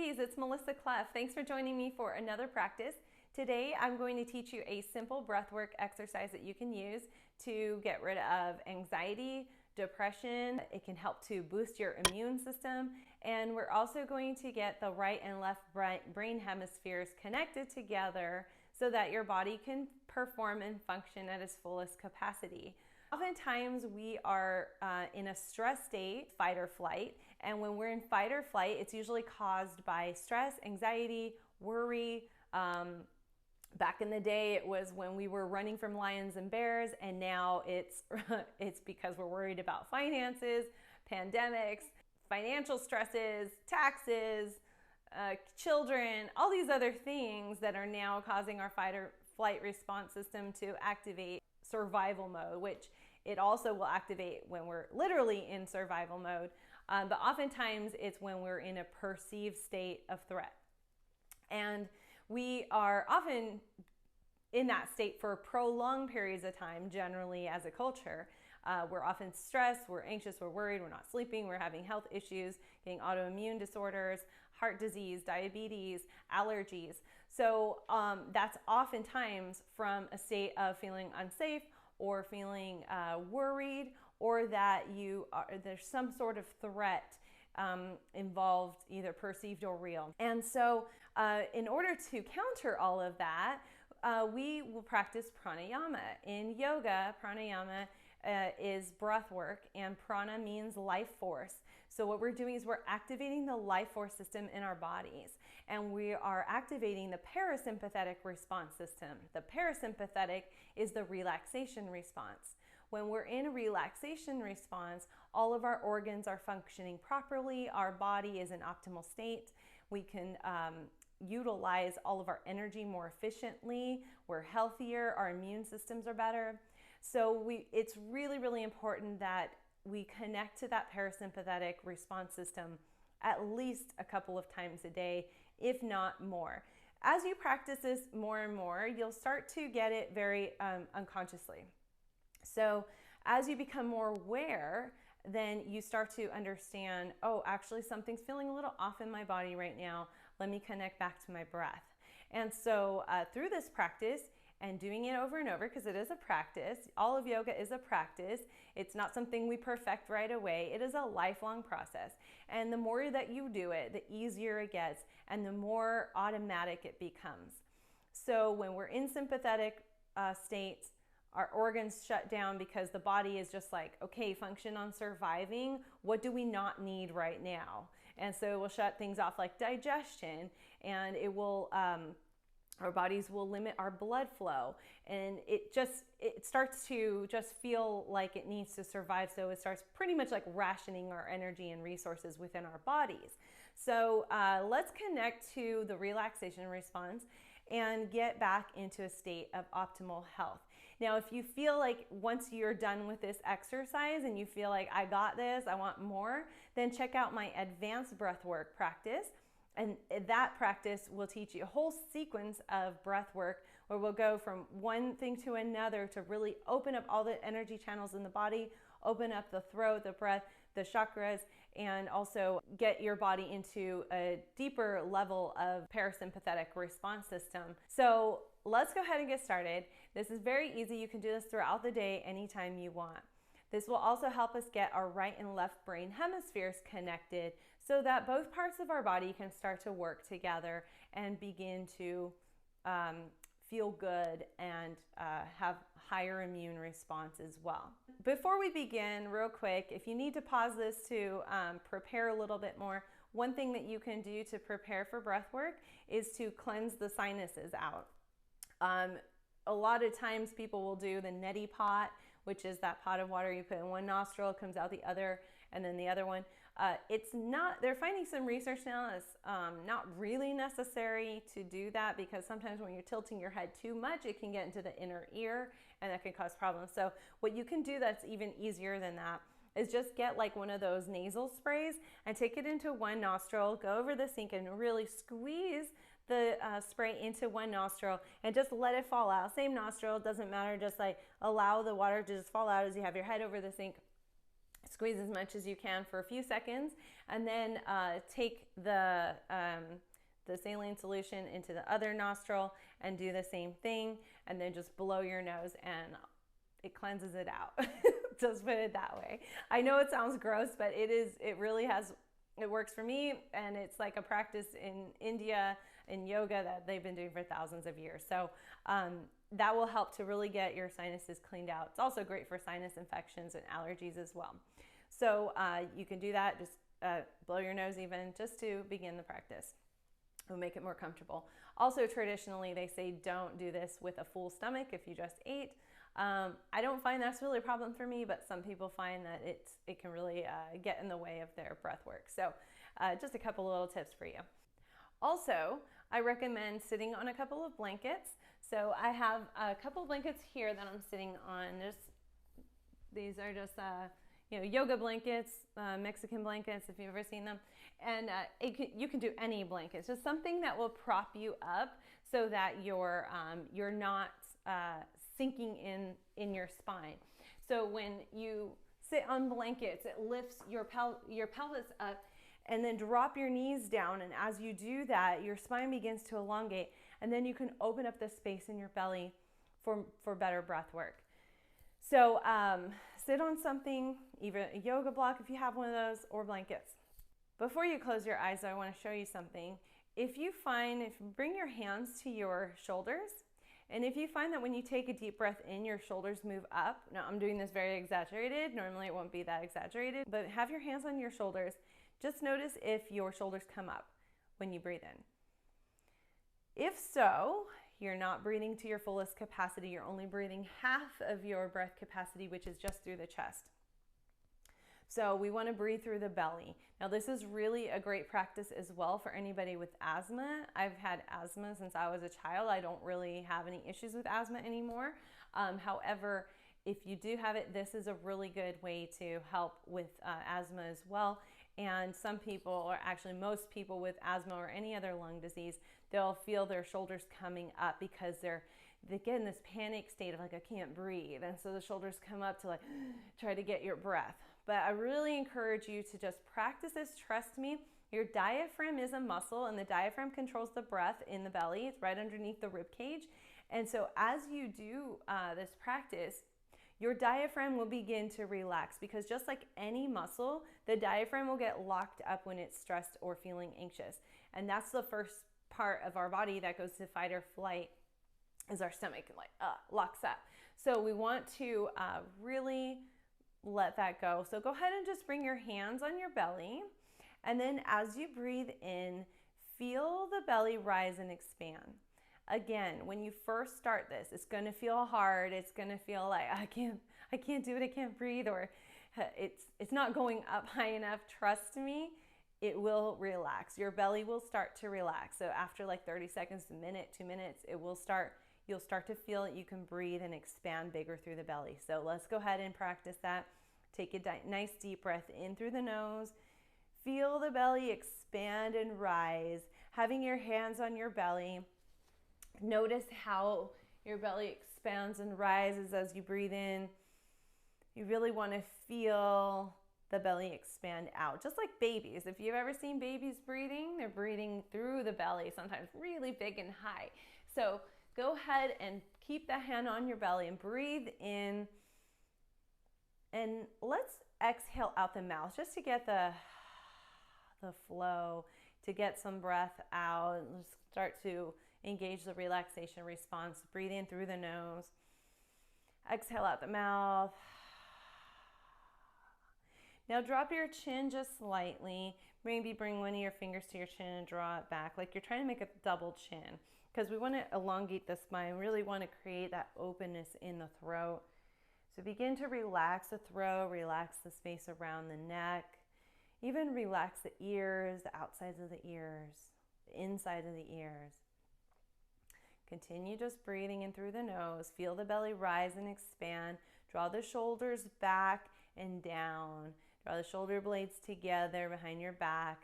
ladies, it's Melissa Clough. Thanks for joining me for another practice. Today I'm going to teach you a simple breathwork exercise that you can use to get rid of anxiety, depression. It can help to boost your immune system, and we're also going to get the right and left brain hemispheres connected together so that your body can perform and function at its fullest capacity. Oftentimes we are in a stress state, fight or flight, and when we're in fight or flight, it's usually caused by stress, anxiety, worry. Back in the day, it was when we were running from lions and bears, and now it's because we're worried about finances, pandemics, financial stresses, taxes, children, all these other things that are now causing our fight or flight response system to activate survival mode, which it also will activate when we're literally in survival mode. But oftentimes it's when we're in a perceived state of threat. And we are often in that state for prolonged periods of time, generally as a culture. We're often stressed, we're anxious, we're worried, we're not sleeping, we're having health issues, getting autoimmune disorders, heart disease, diabetes, allergies. So that's oftentimes from a state of feeling unsafe or feeling worried, or that there's some sort of threat involved, either perceived or real. And so in order to counter all of that, we will practice pranayama. In yoga, pranayama is breath work, and prana means life force. So what we're doing is we're activating the life force system in our bodies, and we are activating the parasympathetic response system. The parasympathetic is the relaxation response. When we're in a relaxation response, all of our organs are functioning properly, our body is in optimal state, we can utilize all of our energy more efficiently, we're healthier, our immune systems are better. So it's really, really important that we connect to that parasympathetic response system at least a couple of times a day, if not more. As you practice this more and more, you'll start to get it very unconsciously. So as you become more aware, then you start to understand, oh, actually something's feeling a little off in my body right now. Let me connect back to my breath. And so through this practice, and doing it over and over, because it is a practice. All of yoga is a practice. It's not something we perfect right away. It is a lifelong process. And the more that you do it, the easier it gets, and the more automatic it becomes. So when we're in sympathetic states, our organs shut down because the body is just like, okay, function on surviving. What do we not need right now? And so it will shut things off like digestion, and it will our bodies will limit our blood flow, and it starts to just feel like it needs to survive. So it starts pretty much like rationing our energy and resources within our bodies. So let's connect to the relaxation response and get back into a state of optimal health. Now, if you feel like once you're done with this exercise and you feel like I got this, I want more, then check out my advanced breathwork practice. And that practice will teach you a whole sequence of breath work where we'll go from one thing to another to really open up all the energy channels in the body, open up the throat, the breath, the chakras, and also get your body into a deeper level of parasympathetic response system. So let's go ahead and get started. This is very easy. You can do this throughout the day, anytime you want. This will also help us get our right and left brain hemispheres connected so that both parts of our body can start to work together and begin to feel good and have higher immune response as well. Before we begin, real quick, if you need to pause this to prepare a little bit more, one thing that you can do to prepare for breath work is to cleanse the sinuses out. A lot of times people will do the neti-pot, which is that pot of water you put in one nostril, comes out the other, and then the other one. They're finding some research now that's not really necessary to do that, because sometimes when you're tilting your head too much, it can get into the inner ear and that can cause problems. So what you can do that's even easier than that is just get like one of those nasal sprays and take it into one nostril, go over the sink and really squeeze the spray into one nostril and just let it fall out. Same nostril, doesn't matter, just like allow the water to just fall out as you have your head over the sink. Squeeze as much as you can for a few seconds, and then take the saline solution into the other nostril and do the same thing, and then just blow your nose and it cleanses it out. Just put it that way. I know it sounds gross, but it really works for me, and it's like a practice in India in yoga that they've been doing for thousands of years. So that will help to really get your sinuses cleaned out. It's also great for sinus infections and allergies as well. So you can do that, just blow your nose even, just to begin the practice. It'll make it more comfortable. Also, traditionally, they say don't do this with a full stomach if you just ate. I don't find that's really a problem for me, but some people find that it can really get in the way of their breath work. So just a couple little tips for you. Also, I recommend sitting on a couple of blankets. So I have a couple of blankets here that I'm sitting on. These are just yoga blankets, Mexican blankets, if you've ever seen them. And you can do any blankets, just something that will prop you up so that you're not sinking in your spine. So when you sit on blankets, it lifts your pelvis up, and then drop your knees down. And as you do that, your spine begins to elongate, and then you can open up the space in your belly for better breath work. So sit on something, even a yoga block if you have one of those, or blankets. Before you close your eyes, I want to show you something. If you bring your hands to your shoulders, and if you find that when you take a deep breath in, your shoulders move up. Now, I'm doing this very exaggerated. Normally, it won't be that exaggerated, but have your hands on your shoulders. Just notice if your shoulders come up when you breathe in. If so, you're not breathing to your fullest capacity. You're only breathing half of your breath capacity, which is just through the chest. So we want to breathe through the belly. Now, this is really a great practice as well for anybody with asthma. I've had asthma since I was a child. I don't really have any issues with asthma anymore. However, if you do have it, this is a really good way to help with asthma as well. And some people, or actually most people with asthma or any other lung disease, they'll feel their shoulders coming up because they get in this panic state of like, I can't breathe. And so the shoulders come up to like try to get your breath. But I really encourage you to just practice this. Trust me, your diaphragm is a muscle, and the diaphragm controls the breath in the belly. It's right underneath the rib cage. And so as you do this practice, your diaphragm will begin to relax, because just like any muscle, the diaphragm will get locked up when it's stressed or feeling anxious. And that's the first part of our body that goes to fight or flight, is our stomach locks up. So we want to really let that go. So go ahead and just bring your hands on your belly. And then as you breathe in, feel the belly rise and expand. Again, when you first start this, it's going to feel hard. It's going to feel like I can't do it. I can't breathe, or it's not going up high enough. Trust me, it will relax. Your belly will start to relax. So after like 30 seconds, a minute, 2 minutes, you'll start to feel that you can breathe and expand bigger through the belly. So let's go ahead and practice that. Take a nice deep breath in through the nose. Feel the belly expand and rise. Having your hands on your belly. Notice how your belly expands and rises as you breathe in. You really want to feel the belly expand out, just like babies. If you've ever seen babies breathing, they're breathing through the belly, sometimes really big and high. So go ahead and keep the hand on your belly and breathe in. And let's exhale out the mouth just to get the flow, to get some breath out. Let's start to engage the relaxation response. Breathe in through the nose. Exhale out the mouth. Now drop your chin just slightly. Maybe bring one of your fingers to your chin and draw it back, like you're trying to make a double chin, because we want to elongate the spine. We really want to create that openness in the throat. So begin to relax the throat, relax the space around the neck, even relax the ears, the outsides of the ears, the inside of the ears. Continue just breathing in through the nose. Feel the belly rise and expand. Draw the shoulders back and down. Draw the shoulder blades together behind your back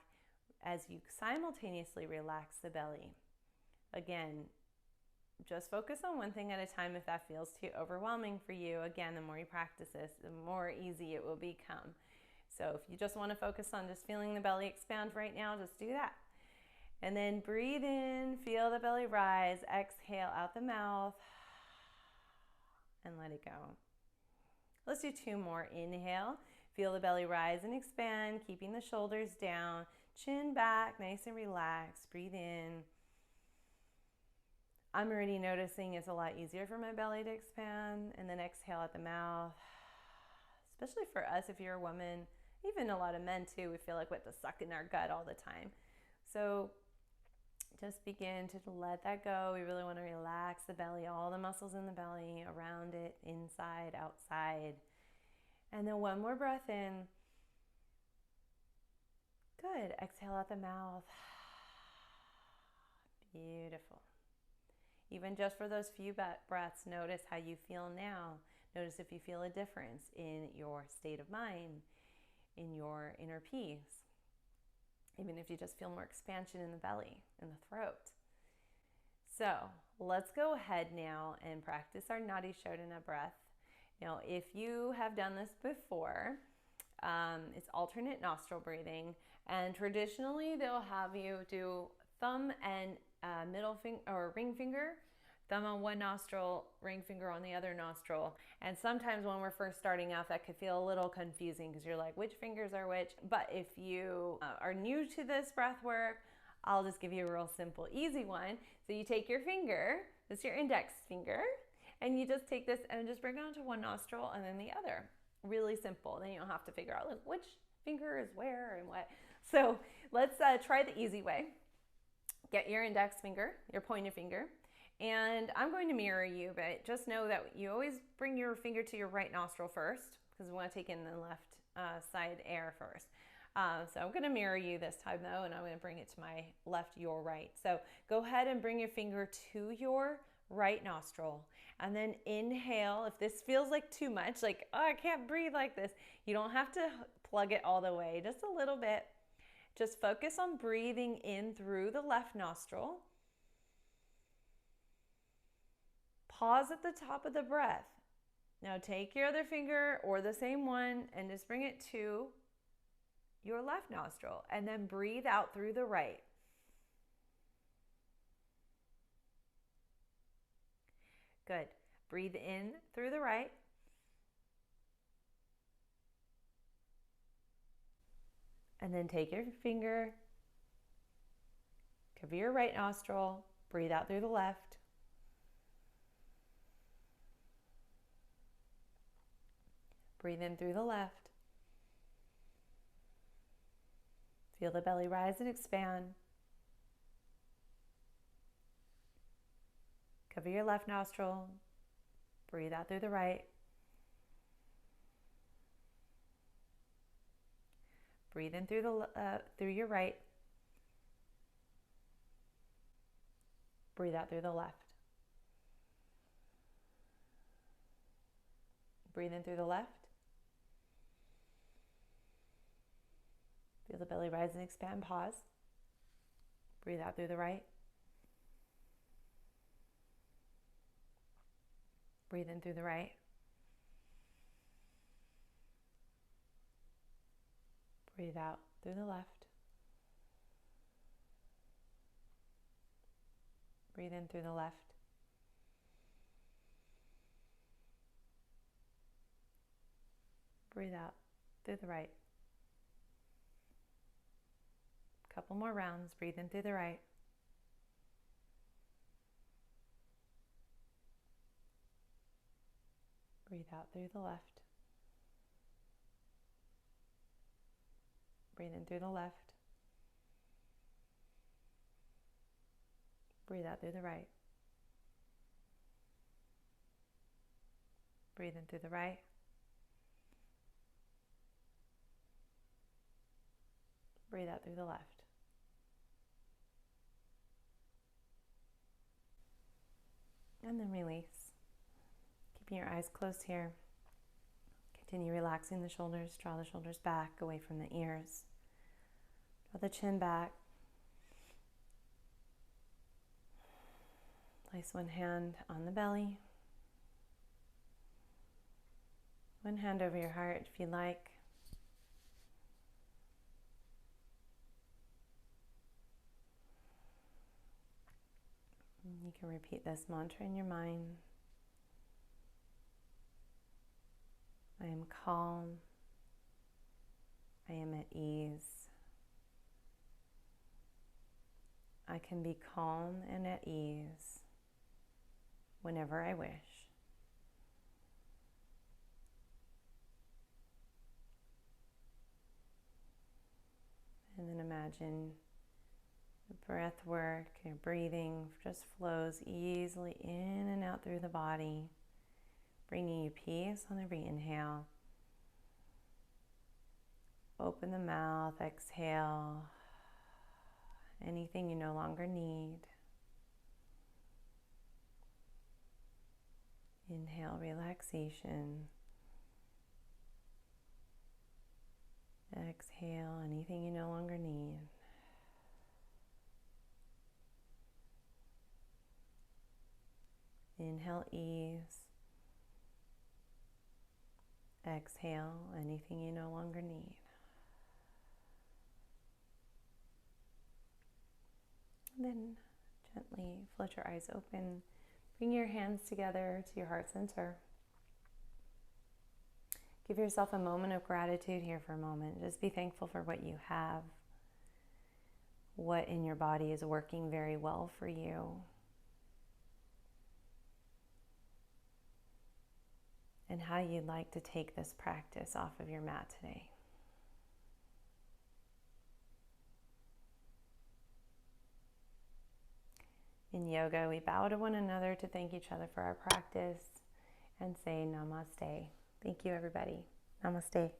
as you simultaneously relax the belly. Again, just focus on one thing at a time if that feels too overwhelming for you. Again, the more you practice this, the more easy it will become. So if you just want to focus on just feeling the belly expand right now, just do that. And then breathe in, feel the belly rise, exhale out the mouth, and let it go. Let's do 2 more. Inhale, feel the belly rise and expand, keeping the shoulders down, chin back, nice and relaxed. Breathe in. I'm already noticing it's a lot easier for my belly to expand. And then exhale at the mouth. Especially for us, if you're a woman, even a lot of men too, we feel like we have to suck in our gut all the time. So just begin to let that go. We really want to relax the belly, all the muscles in the belly, around it, inside, outside. And then 1 more breath in. Good. Exhale out the mouth. Beautiful. Even just for those few breaths, notice how you feel now. Notice if you feel a difference in your state of mind, in your inner peace. Even if you just feel more expansion in the belly, in the throat. So let's go ahead now and practice our neti-pot breath. Now, if you have done this before, it's alternate nostril breathing. And traditionally, they'll have you do thumb and middle finger or ring finger, thumb on one nostril, ring finger on the other nostril. And sometimes when we're first starting off, that could feel a little confusing because you're like, which fingers are which? But if you are new to this breath work, I'll just give you a real simple, easy one. So you take your finger, this is your index finger, and you just take this and just bring it onto one nostril and then the other. Really simple. Then you don't have to figure out like which finger is where and what. So let's try the easy way. Get your index finger, your pointer finger, and I'm going to mirror you, but just know that you always bring your finger to your right nostril first because we want to take in the left side air first. So I'm going to mirror you this time though, and I'm going to bring it to my left, your right. So go ahead and bring your finger to your right nostril and then inhale. If this feels like too much, like, oh, I can't breathe like this, you don't have to plug it all the way, just a little bit. Just focus on breathing in through the left nostril. Pause at the top of the breath. Now take your other finger or the same one and just bring it to your left nostril and then breathe out through the right. Good. Breathe in through the right. And then take your finger, cover your right nostril, breathe out through the left. Breathe in through the left. Feel the belly rise and expand. Cover your left nostril, breathe out through the right. Breathe in through your right. Breathe out through the left. Breathe in through the left. Feel the belly rise and expand. Pause. Breathe out through the right. Breathe in through the right. Breathe out through the left. Breathe in through the left. Breathe out through the right. Couple more rounds. Breathe in through the right. Breathe out through the left. Breathe in through the left. Breathe out through the right. Breathe in through the right. Breathe out through the left. And then release. Keeping your eyes closed here. Continue relaxing the shoulders. Draw the shoulders back away from the ears. Draw the chin back. Place one hand on the belly. One hand over your heart if you like. You can repeat this mantra in your mind. I am calm. I am at ease. I can be calm and at ease whenever I wish. And then imagine the breath work, your breathing just flows easily in and out through the body, bringing you peace on every inhale. Open the mouth, exhale anything you no longer need. Inhale relaxation. Exhale anything you no longer need. Inhale ease. Exhale anything you no longer need. And then gently float your eyes open. Bring your hands together to your heart center. Give yourself a moment of gratitude here for a moment. Just be thankful for what you have, what in your body is working very well for you. And how you'd like to take this practice off of your mat today. In yoga, we bow to one another to thank each other for our practice and say namaste. Thank you, everybody. Namaste.